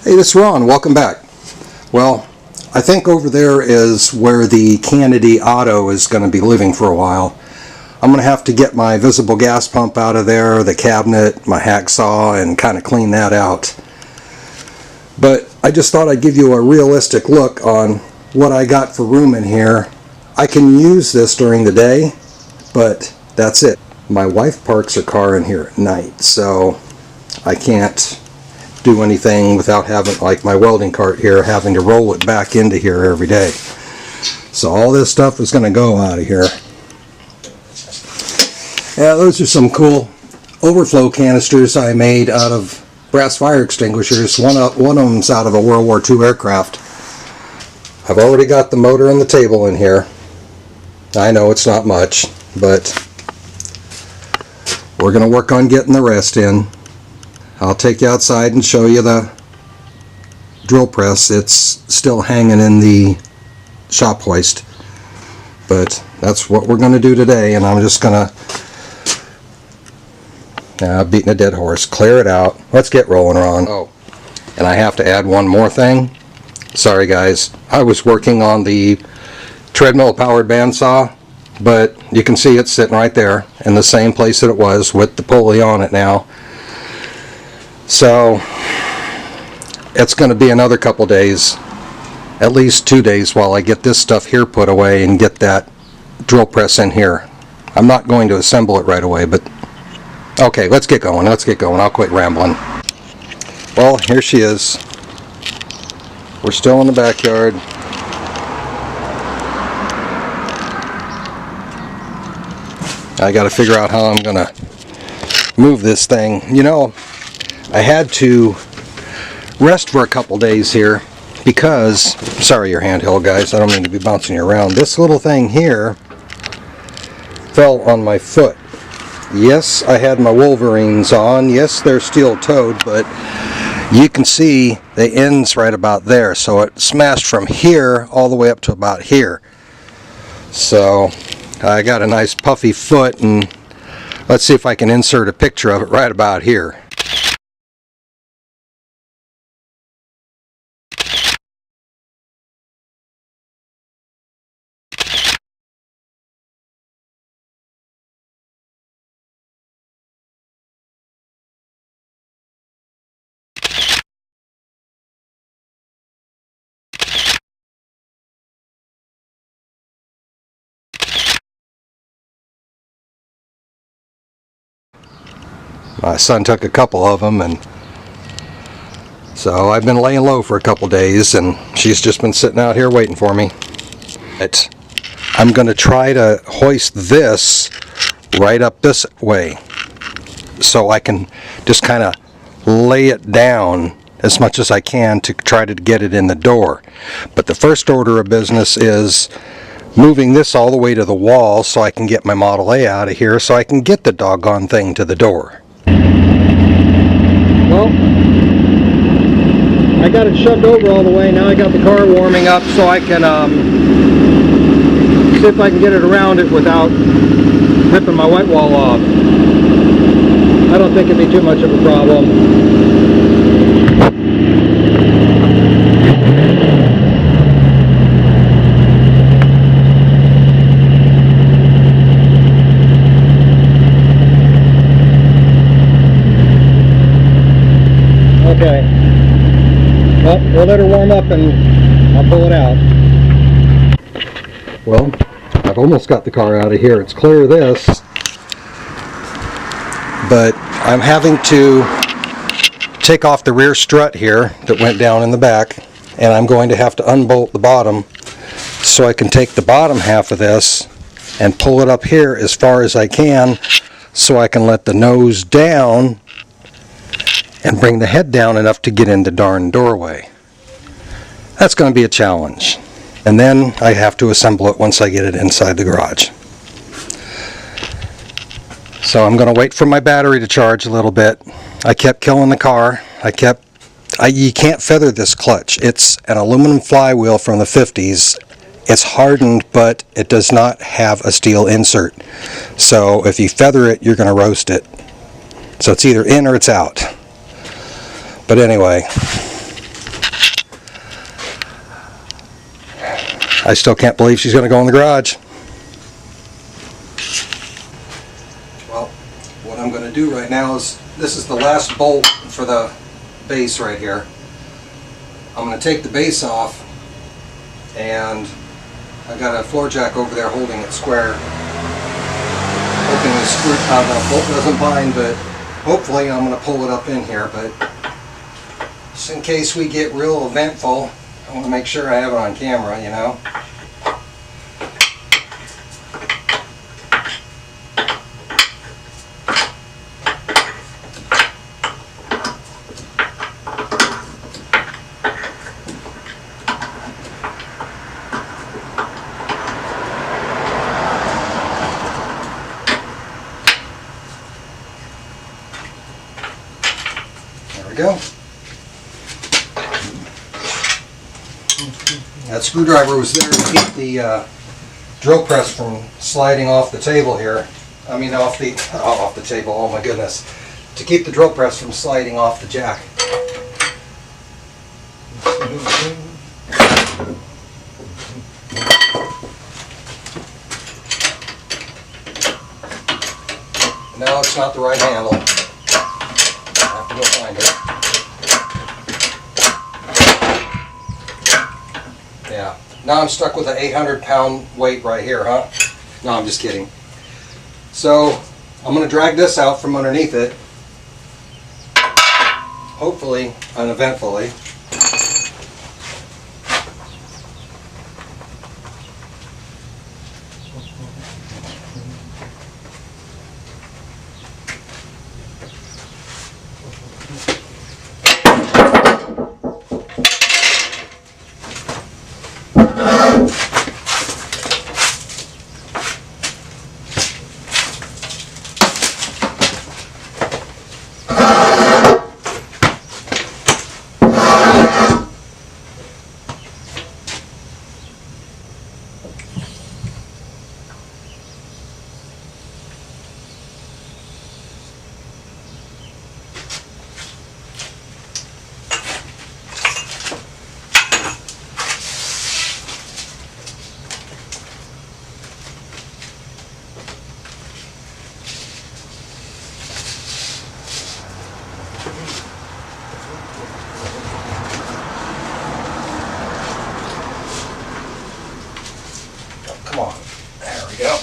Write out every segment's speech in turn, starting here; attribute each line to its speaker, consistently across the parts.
Speaker 1: Hey, this is Ron. Welcome back. Well, I think over there is where the Canedy Otto is going to be living for a while. I'm going to have to get my visible gas pump out of there, the cabinet, my hacksaw, and kind of clean that out. But I just thought I'd give you a realistic look on what I got for room in here. I can use this during the day, but that's it. My wife parks her car in here at night, so I can't do anything without having, like my welding cart here, having to roll it back into here every day. So all this stuff is going to go out of here. Yeah, those are some cool overflow canisters I made out of brass fire extinguishers. One of them's out of a World War II aircraft. I've already got the motor and the table in here. I know it's not much, but we're going to work on getting the rest in. I'll take you outside and show you the drill press. It's still hanging in the shop hoist, but that's what we're going to do today. And I'm just going to beating a dead horse, clear it out. Let's get rolling, Ron. Oh, and I have to add one more thing. Sorry guys, I was working on the treadmill powered bandsaw, but you can see it's sitting right there in the same place that it was with the pulley on it now. So it's going to be another couple days, at least 2 days, while I get this stuff here put away and get that drill press in here. I'm not going to assemble it right away, but okay, let's get going. I'll quit rambling. Well, here she is. We're still in the backyard. I got to figure out how I'm going to move this thing. You know, I had to rest for a couple days here because, sorry your handheld guys, I don't mean to be bouncing you around. This little thing here fell on my foot. Yes, I had my Wolverines on. Yes, they're steel-toed, but you can see the ends right about there. So it smashed from here all the way up to about here. So I got a nice puffy foot, and let's see if I can insert a picture of it right about here. My son took a couple of them, and so I've been laying low for a couple days, and she's just been sitting out here waiting for me. I'm going to try to hoist this right up this way so I can just kind of lay it down as much as I can to try to get it in the door. But the first order of business is moving this all the way to the wall so I can get my Model A out of here so I can get the doggone thing to the door. Well, I got it shoved over all the way. Now I got the car warming up so I can see if I can get it around it without ripping my white wall off. I don't think it'd be too much of a problem. Okay, well, we'll let her warm up and I'll pull it out. Well, I've almost got the car out of here. It's clear of this, but I'm having to take off the rear strut here that went down in the back, and I'm going to have to unbolt the bottom so I can take the bottom half of this and pull it up here as far as I can so I can let the nose down and bring the head down enough to get in the darn doorway. That's going to be a challenge. And then I have to assemble it once I get it inside the garage. So I'm going to wait for my battery to charge a little bit. I kept killing the car. You can't feather this clutch. It's an aluminum flywheel from the 50s. It's hardened, but it does not have a steel insert. So if you feather it, you're going to roast it. So it's either in or it's out. But anyway, I still can't believe she's going to go in the garage. Well, what I'm going to do right now is, this is the last bolt for the base right here. I'm going to take the base off, and I've got a floor jack over there holding it square. Hoping the bolt doesn't bind, but hopefully I'm going to pull it up in here. But just in case we get real eventful, I want to make sure I have it on camera, you know. There we go. That screwdriver was there to keep the drill press from sliding off the table here. I mean off the table, oh my goodness. To keep the drill press from sliding off the jack. No, it's not the right handle. I have to go find it. Yeah. Now I'm stuck with an 800-pound weight right here, huh? No, I'm just kidding. So I'm going to drag this out from underneath it. Hopefully, uneventfully. Come on. There we go.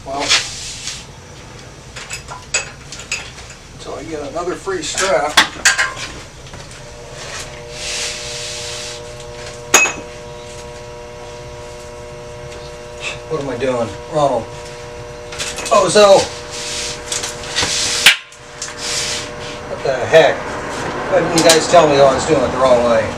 Speaker 1: Well, until I get another free strap. What am I doing? Ronald. Oh, so. What the heck? Why didn't you guys tell me I was doing it the wrong way?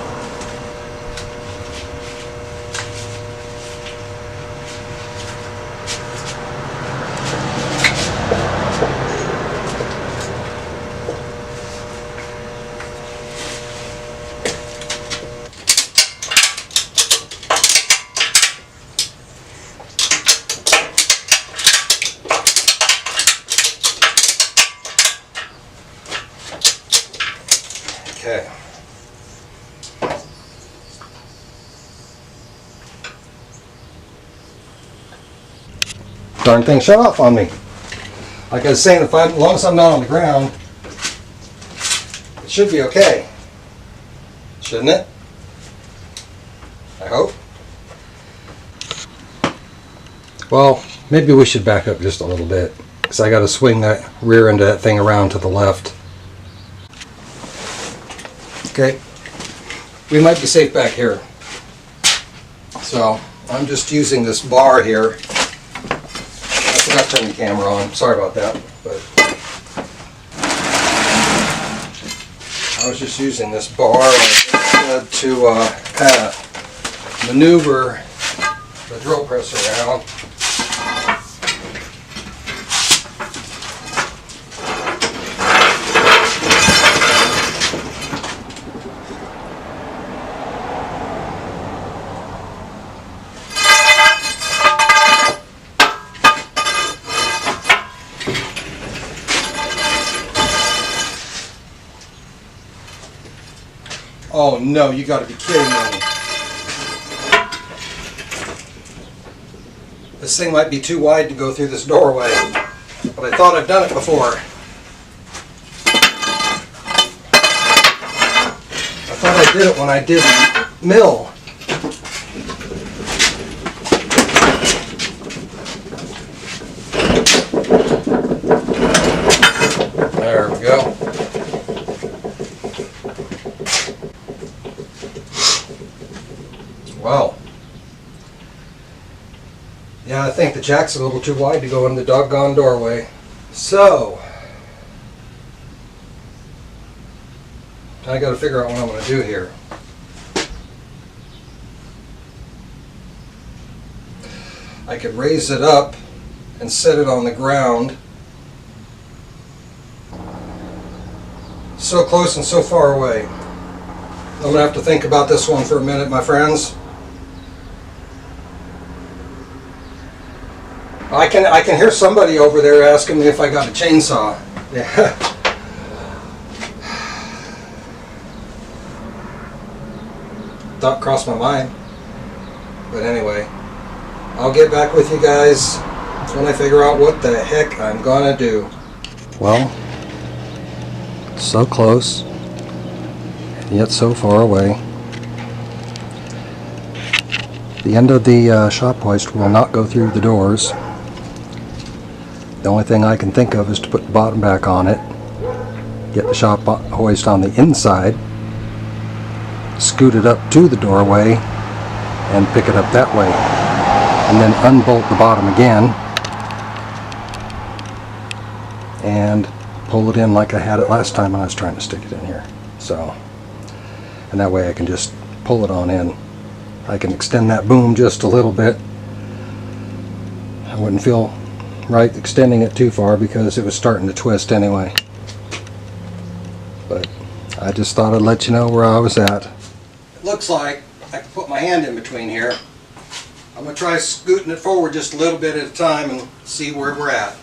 Speaker 1: Okay. Darn thing shut off on me. Like I was saying, as long as I'm not on the ground, it should be okay. Shouldn't it? I hope. Well, maybe we should back up just a little bit, because I got to swing that rear end of that thing around to the left. Okay, we might be safe back here. So I'm just using this bar here. I forgot to turn the camera on. Sorry about that. But I was just using this bar to kind of maneuver the drill press around. Oh no, you gotta be kidding me. This thing might be too wide to go through this doorway, but I thought I'd done it before. I thought I did it when I did mill. There we go. Well, yeah, I think the jack's a little too wide to go in the doggone doorway. So, I got to figure out what I'm going to do here. I could raise it up and set it on the ground. So close and so far away. I'm going to have to think about this one for a minute, my friends. I can hear somebody over there asking me if I got a chainsaw. Yeah. Thought crossed my mind. But anyway, I'll get back with you guys when I figure out what the heck I'm gonna do. Well, so close, and yet so far away. The end of the shop hoist will not go through the doors. The only thing I can think of is to put the bottom back on it, get the shop hoist on the inside, scoot it up to the doorway, and pick it up that way, and then unbolt the bottom again and pull it in like I had it last time when I was trying to stick it in here. So, and that way I can just pull it on in. I can extend that boom just a little bit. I wouldn't feel right extending it too far because it was starting to twist anyway. But I just thought I'd let you know where I was at. It looks like I can put my hand in between here. I'm going to try scooting it forward just a little bit at a time and see where we're at.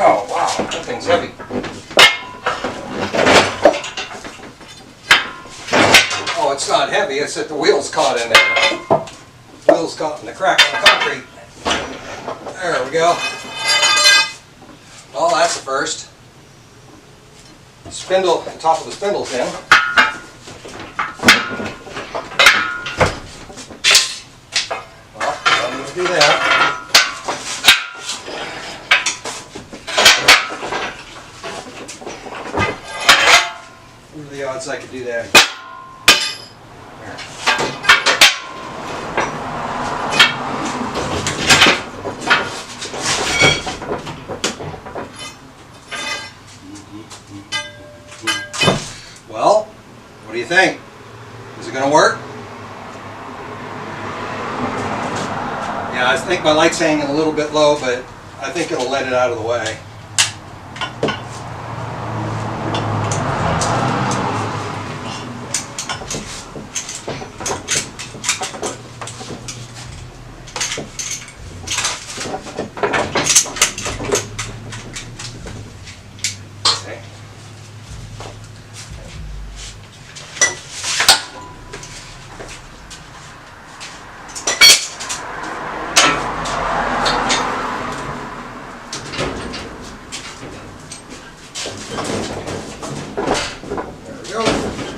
Speaker 1: Oh wow, that thing's heavy. Oh, it's not heavy, it's that the wheel's caught in there. The wheel's caught in the crack in the concrete. There we go. Well, that's the first. Spindle, the top of the spindle's in. Well, I'm going to do that. What are the odds I could do that? Well, what do you think? Is it going to work? Yeah, I think my light's hanging a little bit low, but I think it'll let it out of the way.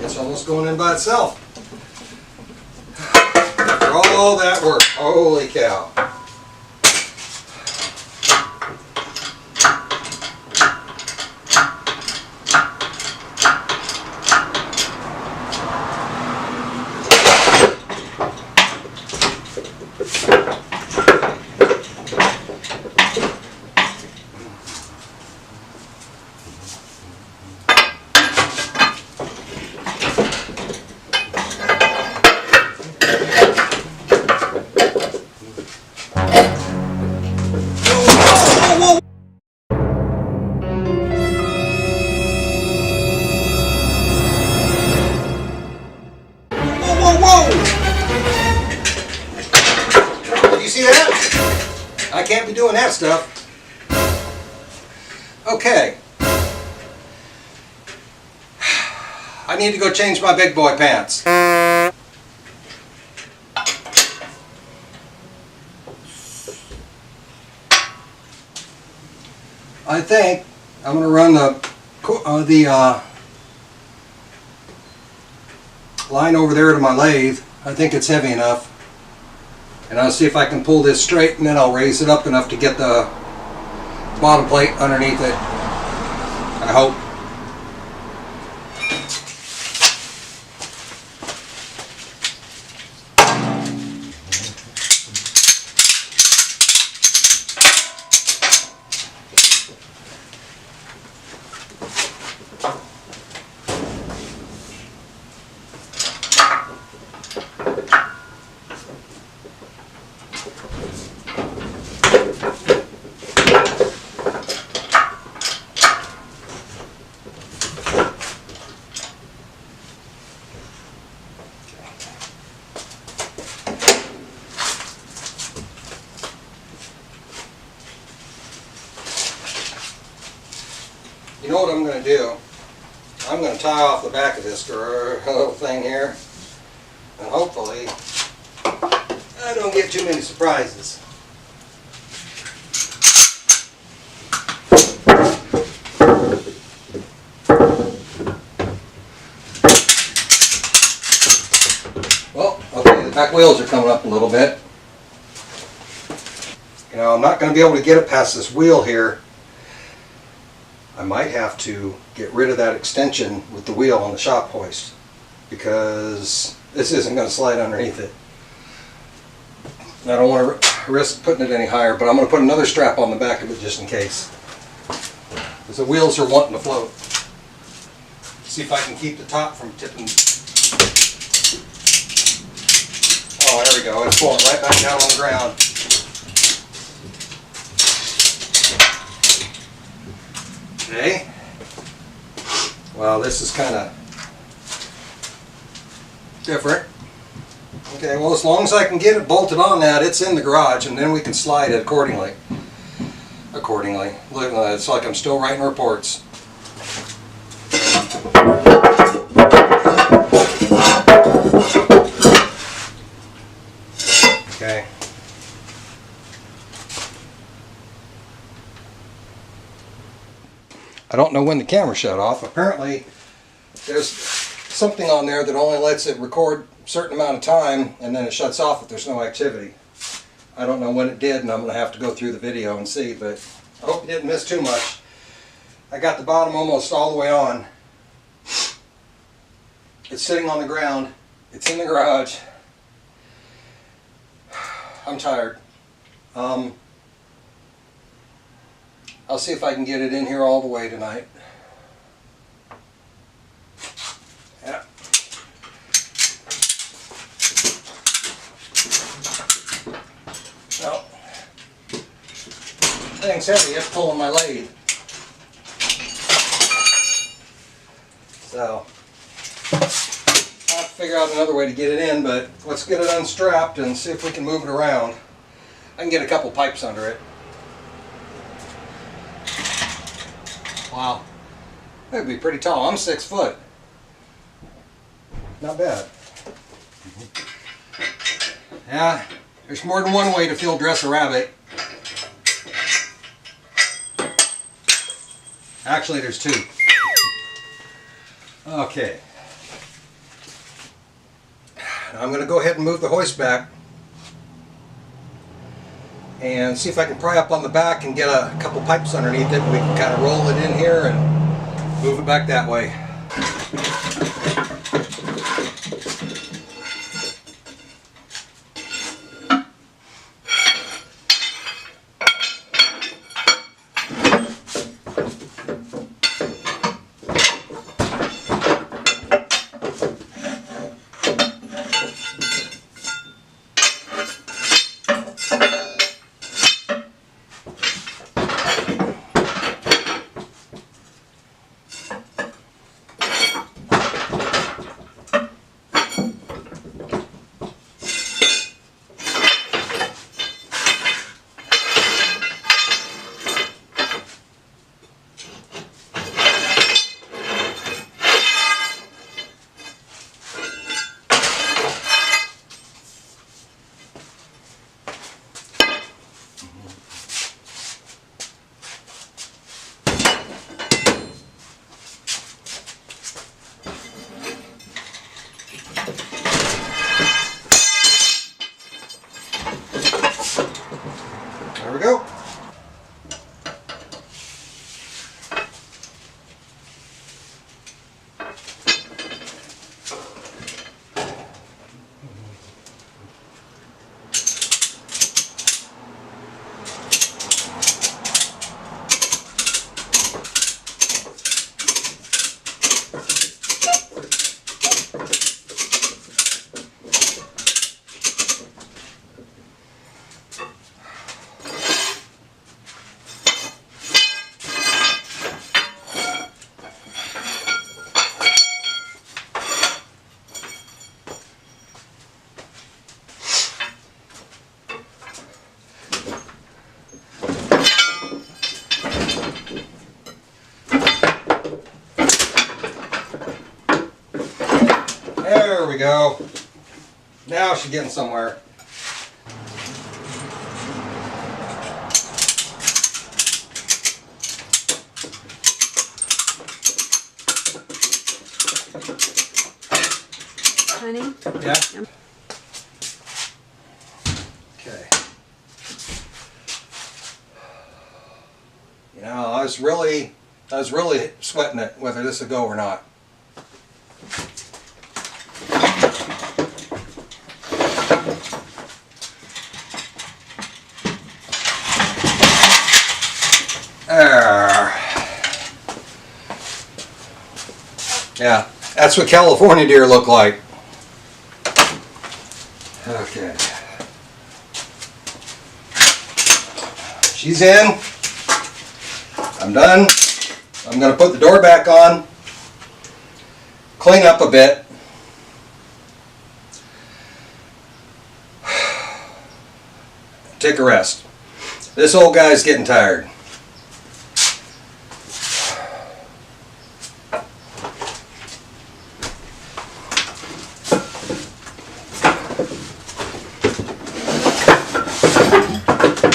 Speaker 1: It's almost going in by itself. After all that work, holy cow. doing that stuff. Okay. I need to go change my big boy pants. I think I'm going to run the line over there to my lathe. I think it's heavy enough. And I'll see if I can pull this straight, and then I'll raise it up enough to get the bottom plate underneath it. I hope. You know what I'm going to do? I'm going to tie off the back of this little thing here, and hopefully I don't get too many surprises. Well, okay, the back wheels are coming up a little bit. You know, I'm not going to be able to get it past this wheel here. I might have to get rid of that extension with the wheel on the shop hoist, because this isn't going to slide underneath it. I don't want to risk putting it any higher, but I'm going to put another strap on the back of it just in case, because the wheels are wanting to float. See if I can keep the top from tipping. Oh, there we go. It's falling right back down on the ground. Okay. Well, this is kind of different. Okay, well, as long as I can get it bolted on that, it's in the garage, and then we can slide it accordingly. Look, it's like I'm still writing reports. Okay. I don't know when the camera shut off. Apparently there's something on there that only lets it record a certain amount of time, and then it shuts off if there's no activity. I don't know when it did, and I'm going to have to go through the video and see, but I hope you didn't miss too much. I got the bottom almost all the way on. It's sitting on the ground. It's in the garage. I'm tired. I'll see if I can get it in here all the way tonight. Yeah. No. Thing's heavy. It's pulling my lathe. So I'll have to figure out another way to get it in, but let's get it unstrapped and see if we can move it around. I can get a couple pipes under it. Wow, that would be pretty tall. I'm 6 foot. Not bad. Yeah, there's more than one way to field dress a rabbit. Actually, there's 2. Okay. I'm going to go ahead and move the hoist back and see if I can pry up on the back and get a couple pipes underneath it. We can kind of roll it in here and move it back that way. There we go. Now she's getting somewhere.
Speaker 2: Honey?
Speaker 1: Yeah? Okay. You know, I was really sweating it whether this would go or not. There. Yeah, that's what California deer look like. Okay. She's in. I'm done. I'm going to put the door back on, clean up a bit. Take a rest. This old guy's getting tired.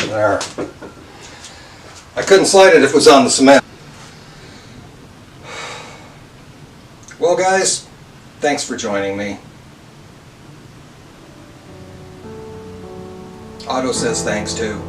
Speaker 1: There. I couldn't slide it if it was on the cement. Well guys, thanks for joining me. Otto says thanks too.